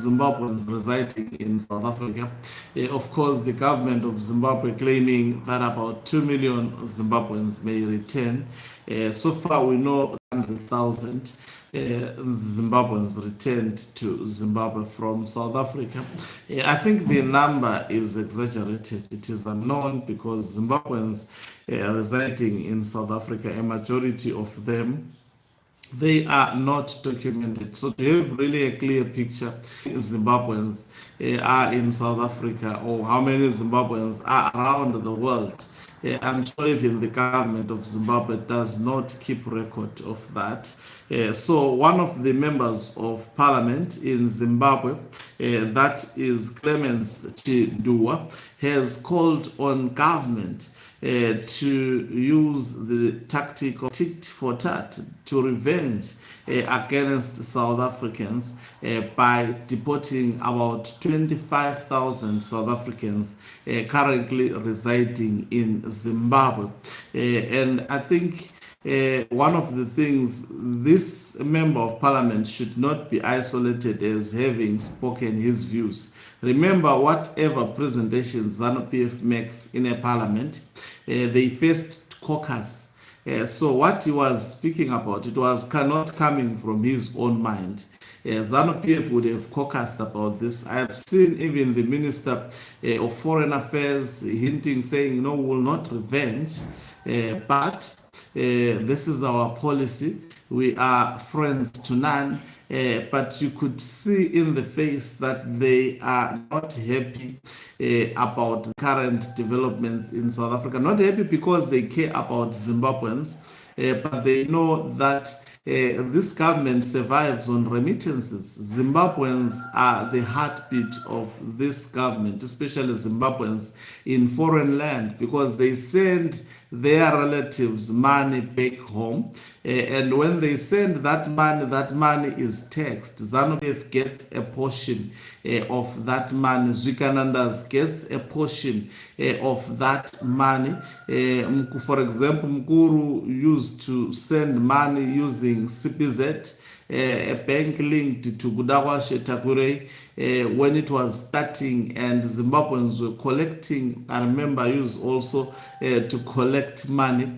Zimbabweans residing in South Africa. Of course, the government of Zimbabwe claiming that about 2 million Zimbabweans may return. So far, we know 100,000 Zimbabweans returned to Zimbabwe from South Africa. I think the number is exaggerated. It is unknown because Zimbabweans residing in South Africa, a majority of them, they are not documented. So to have really a clear picture, Zimbabweans are in South Africa or how many Zimbabweans are around the world, I'm sure even the government of Zimbabwe does not keep record of that. So one of the members of parliament in Zimbabwe, that is Clemens Chidua, has called on government to use the tactic of tit for tat to revenge against South Africans by deporting about 25,000 South Africans currently residing in Zimbabwe. And I think one of the things this member of parliament should not be isolated as having spoken his views. Remember, whatever presentation ZANU PF makes in a parliament, they first caucus. So what he was speaking about, it was not coming from his own mind. ZANU PF would have caucused about this. I have seen even the Minister of Foreign Affairs hinting, saying, no, we will not revenge, but this is our policy. We are friends to none. But you could see in the face that they are not happy about current developments in South Africa. Not happy because they care about Zimbabweans, but they know that this government survives on remittances. Zimbabweans are the heartbeat of this government, especially Zimbabweans in foreign land, because they send their relatives money back home. And when they send that money is taxed. ZANU PF gets a portion of that money. Zwikanandas gets a portion of that money. For example, Mkuru used to send money using CPZ, a bank linked to Budawashe Takure when it was starting, and Zimbabweans were collecting. I remember used also to collect money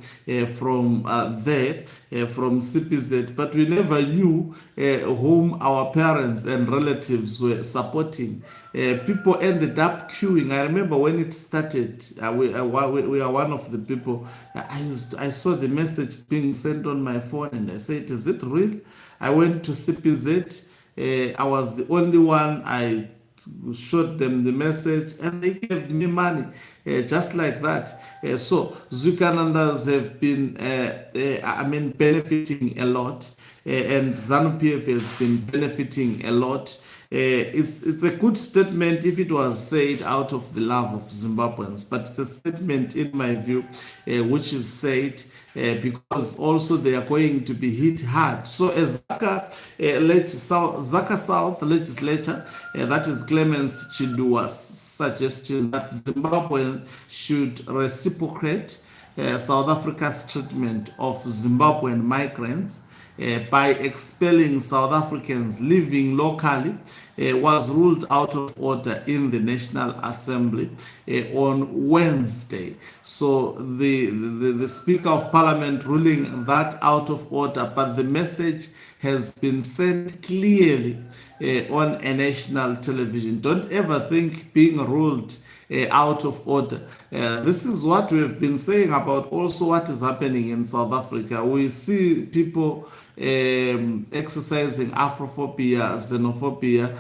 from there, from CPZ, but we never knew whom our parents and relatives were supporting. People ended up queuing. I remember when it started, we are one of the people. I saw the message being sent on my phone and I said, is it real? I went to CPZ. I was the only one. I showed them the message and they gave me money just like that. So Zwikanandas have been, benefiting a lot, and ZANU PF has been benefiting a lot. It's a good statement if it was said out of the love of Zimbabweans, but it's a statement, in my view, which is said because also they are going to be hit hard. So as Zaka South legislator, that is Clemens Chidua's suggestion that Zimbabwe should reciprocate South Africa's treatment of Zimbabwean migrants by expelling South Africans living locally was ruled out of order in the National Assembly on Wednesday. So the Speaker of Parliament ruling that out of order, but the message has been sent clearly on a national television. Don't ever think being ruled out of order. This is what we have been saying about also what is happening in South Africa. We see people exercising afrophobia, xenophobia,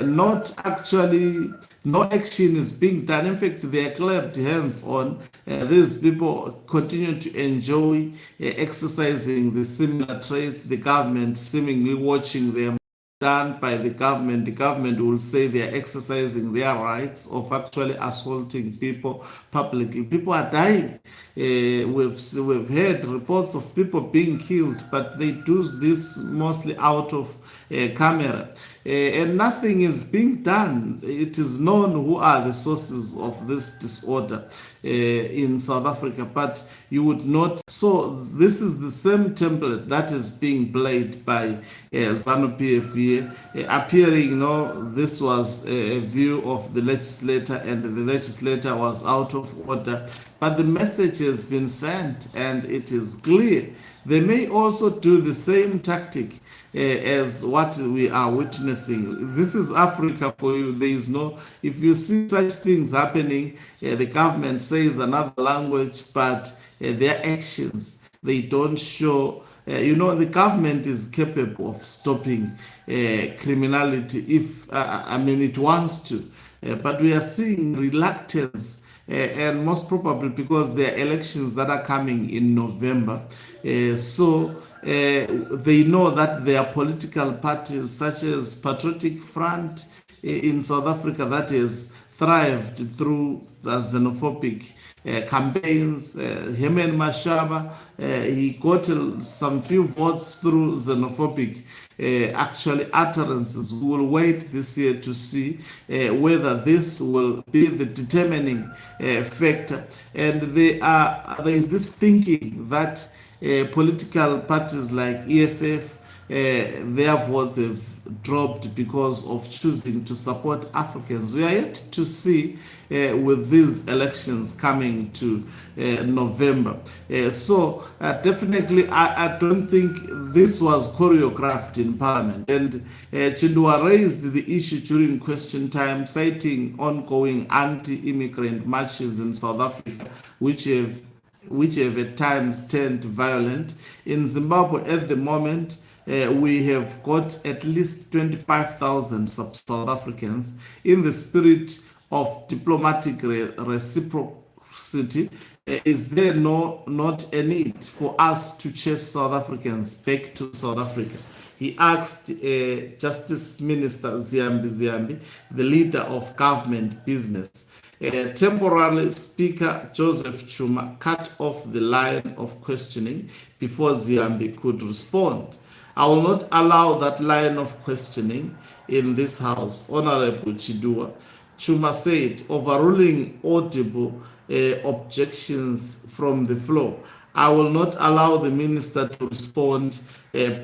not actually, no action is being done. In fact, they are clapped hands on. These people continue to enjoy exercising the similar traits, the government seemingly watching them done by the government will say they are exercising their rights of actually assaulting people publicly. People are dying. We've heard reports of people being killed, but they do this mostly out of camera. And nothing is being done. It is known who are the sources of this disorder in South Africa, but you would not. So this is the same template that is being played by ZANU PF here, appearing, this was a view of the legislator, and the legislator was out of order. But the message has been sent, and it is clear. They may also do the same tactic as what we are witnessing. This is Africa for you. There is no, if you see such things happening, the government says another language, but their actions, they don't show. The government is capable of stopping criminality if, it wants to. But we are seeing reluctance, and most probably because there are elections that are coming in November. So they know that there are political parties such as Patriotic Front in South Africa that has thrived through the xenophobic campaigns. Herman Mashaba, he got some few votes through xenophobic actually utterances. We will wait this year to see whether this will be the determining factor. And there is this thinking that political parties like EFF, their votes have dropped because of choosing to support Africans. We are yet to see with these elections coming to November. So definitely, I don't think this was choreographed in Parliament. And Chindua raised the issue during question time, citing ongoing anti-immigrant marches in South Africa, which have at times turned violent. In Zimbabwe at the moment, we have got at least 25,000 South Africans. In the spirit of diplomatic reciprocity, is there not a need for us to chase South Africans back to South Africa? He asked Justice Minister Ziambi, the leader of government business. Temporarily, Speaker Joseph Chuma cut off the line of questioning before Ziambi could respond. I will not allow that line of questioning in this House, Honorable Chidua, Chuma said, overruling audible objections from the floor. I will not allow the minister to respond,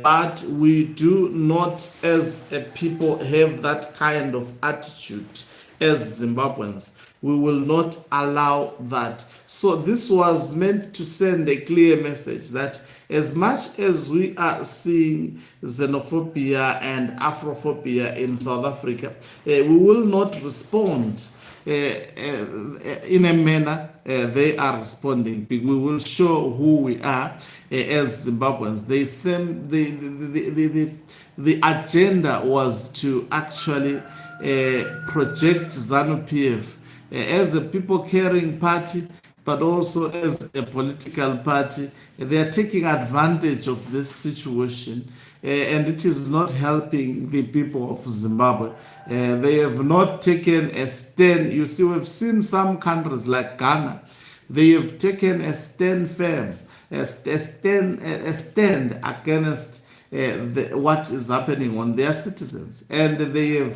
but we do not as a people have that kind of attitude as Zimbabweans. We will not allow that. So this was meant to send a clear message that as much as we are seeing xenophobia and afrophobia in South Africa, we will not respond in a manner they are responding. We will show who we are as Zimbabweans. The agenda was to actually project ZANU PF as a people-caring party, but also as a political party. They are taking advantage of this situation, and it is not helping the people of Zimbabwe. They have not taken a stand. You see, we've seen some countries like Ghana, they have taken a stand firm, a stand against what is happening on their citizens, and the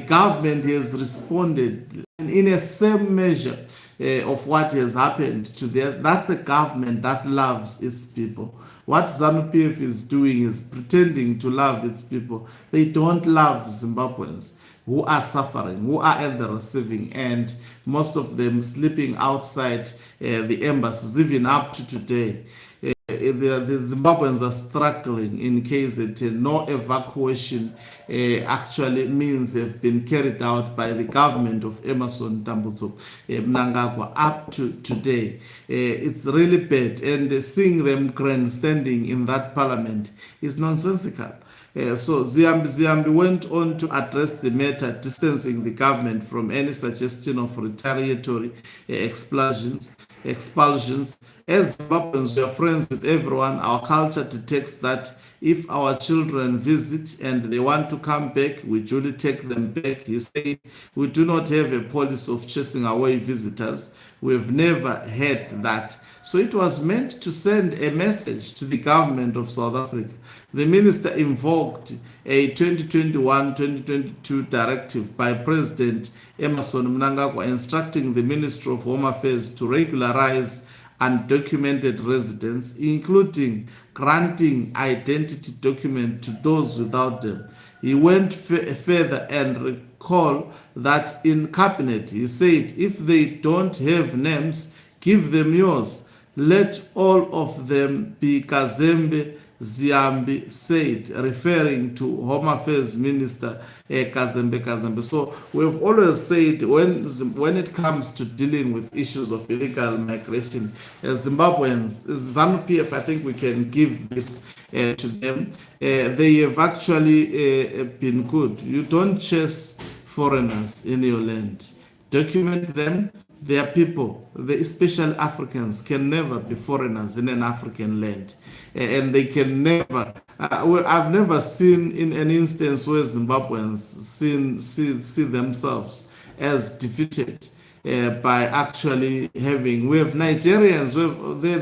government has responded in a same measure of what has happened to theirs. That's a government that loves its people. What ZANU PF is doing is pretending to love its people. They don't love Zimbabweans who are suffering, who are at the receiving end, most of them sleeping outside the embassies, even up to today. The Zimbabweans are struggling in KZN. No evacuation actually means have been carried out by the government of Emerson Tambutso Mnangagwa up to today. It's really bad, and seeing them grandstanding in that parliament is nonsensical. So Ziambi went on to address the matter, distancing the government from any suggestion of retaliatory expulsions. As Zimbabweans, we are friends with everyone. Our culture detects that if our children visit and they want to come back, we duly take them back. He said, we do not have a policy of chasing away visitors. We've never had that. So it was meant to send a message to the government of South Africa. The minister invoked a 2021-2022 directive by President Emmerson Mnangagwa instructing the Ministry of Home Affairs to regularize undocumented residents, including granting identity document to those without them. He went further and recalled that in cabinet, he said, if they don't have names, give them yours. Let all of them be Kazembe Ziambi said, referring to Home Affairs Minister Kazembe. So we've always said when it comes to dealing with issues of illegal migration, Zimbabweans, ZANU PF, I think we can give this to them. They have actually been good. You don't chase foreigners in your land. Document them. They are people, especially Africans, can never be foreigners in an African land. And they can never, I've never seen in an instance where Zimbabweans see themselves as defeated by actually having, we have Nigerians,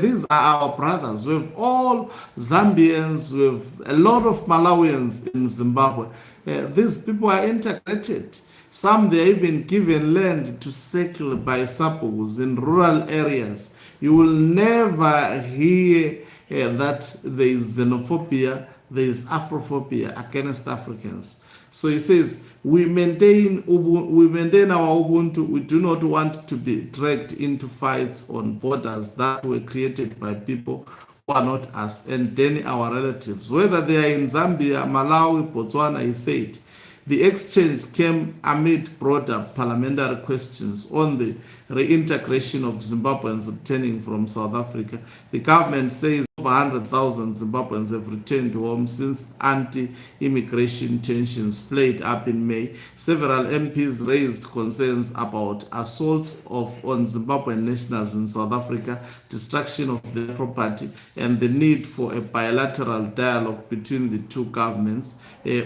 these are our brothers, we have all Zambians, we have a lot of Malawians in Zimbabwe. These people are integrated. Some they are even given land to settle by suppos in rural areas. You will never hear that there is xenophobia, there is afrophobia against Africans. So he says, we maintain our Ubuntu. We do not want to be dragged into fights on borders that were created by people who are not us and then our relatives. Whether they are in Zambia, Malawi, Botswana, he said, the exchange came amid broader parliamentary questions on the reintegration of Zimbabweans returning from South Africa. The government says over 100,000 Zimbabweans have returned home since anti-immigration tensions flared up in May. Several MPs raised concerns about assault on Zimbabwean nationals in South Africa, destruction of their property, and the need for a bilateral dialogue between the two governments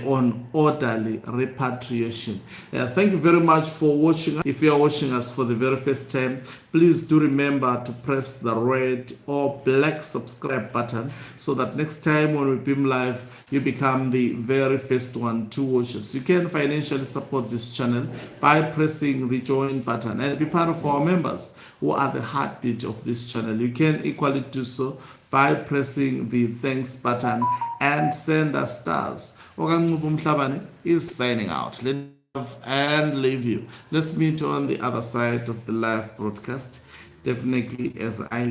on orderly repatriation. Thank you very much for watching. If you are watching us for the very first time, please do remember to press the red or black subscribe button so that next time when we beam live, you become the very first one to watch us. You can financially support this channel by pressing the join button and be part of our members who are the heartbeat of this channel. You can equally do so by pressing the thanks button and send us stars. Okanqube Mhlabane is signing out. Let me love and leave you. Let's meet on the other side of the live broadcast. Definitely as I